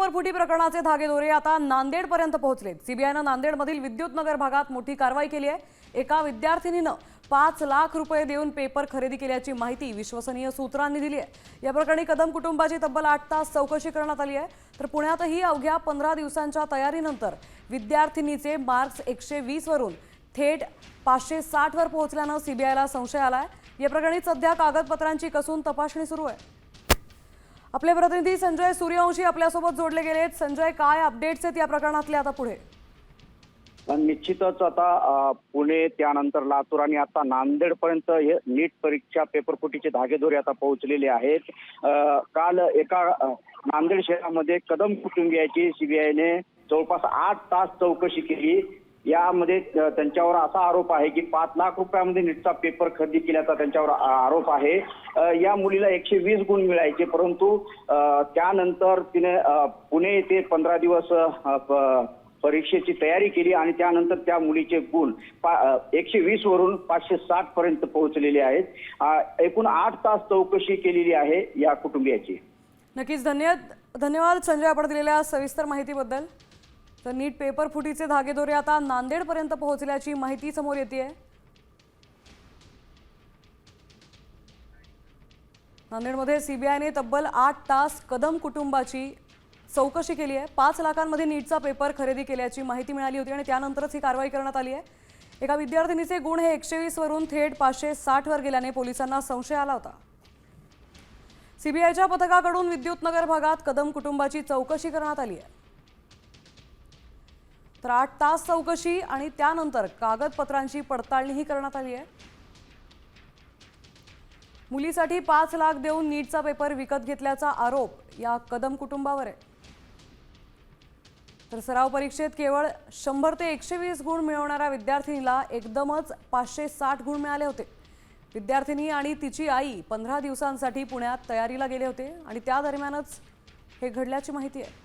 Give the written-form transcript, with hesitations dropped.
Paper फुटी प्रकरणाचे धागेदोरे आता नांदेडपर्यंत पोहोचलेत। सीबीआयनं नांदेडमधील विद्युतनगर भागात मोठी कारवाई केली आहे। एका विद्यार्थिनीनं 5 लाख रुपये देऊन पेपर खरेदी केल्याची माहिती विश्वसनीय सूत्रांनी दिली आहे। या प्रकरणी कदम कुटुंबाची तब्बल 8 तास चौकशी करण्यात आली आहे। तर पुण्यातही अवघ्या 15 दिवसांच्या तयारीनंतर विद्यार्थिनीचे मार्क्स 120 वरून थेट 560 वर पोहोचल्यानं सीबीआयला संशय आलाय। या प्रकरणी सध्या कागदपत्रांची कसून तपासणी सुरू आहे। आपले प्रतिनिधी संजय सूर्यवंशी आपल्यासोबत जोडले गेलेत। संजय, काय अपडेट्स आहेत या प्रकरणातले आता पुढे? निश्चितच आता पुणे, त्यानंतर लातूर आणि आता नांदेड पर्यंत हे नीट परीक्षा पेपर फुटीचे धागेदोरे आता पोहोचलेले आहेत। काल एका नांदेड शहरामध्ये कदम कुटुंबियाची सीबीआयने जवळपास 8 तास चौकशी केली। यामध्ये त्यांच्यावर असा आरोप आहे की 5 लाख रुपयामध्ये नीटचा पेपर खरेदी केल्याचा त्यांच्यावर आरोप आहे। या मुलीला 120 गुण मिळायचे, परंतु त्यानंतर तिने पुणे येथे 15 दिवस परीक्षेची तयारी केली आणि त्यानंतर त्या मुलीचे गुण 120 वरून 560 पर्यंत पोहोचलेले आहेत। एकूण 8 तास चौकशी केलेली आहे या कुटुंबियाची। नक्कीच धन्यवाद संजय, आपण दिलेल्या सविस्तर माहितीबद्दल। तर नीट पेपर फुटीचे धागेदोरे आता नांदेडपर्यंत पोहोचल्याची माहिती समोर येते। नांदेडमध्ये सीबीआयने तब्बल 8 तास कदम कुटुंबाची चौकशी केली आहे। 5 लाखांमध्ये नीटचा पेपर खरेदी केल्याची माहिती मिळाली होती आणि त्यानंतरच ही कारवाई करण्यात आली आहे। एका विद्यार्थिनीचे गुण हे 120 वरून थेट 560 वर गेल्याने पोलिसांना संशय आला होता। सीबीआयच्या पथकाकडून विद्युतनगर भागात कदम कुटुंबाची चौकशी करण्यात आली आहे। तर 8 तास चौकशी आणि त्यानंतर कागदपत्रांची पडताळणीही करण्यात आली आहे। मुलीसाठी 5 लाख देऊन नीटचा पेपर विकत घेतल्याचा आरोप या कदम कुटुंबावर आहे। तर सराव परीक्षेत केवळ 100 ते 120 गुण मिळवणाऱ्या विद्यार्थिनीला एकदमच 560 गुण मिळाले होते। विद्यार्थिनी आणि तिची आई 15 दिवसांसाठी पुण्यात तयारीला गेले होते आणि त्या दरम्यानच हे घडल्याची माहिती आहे।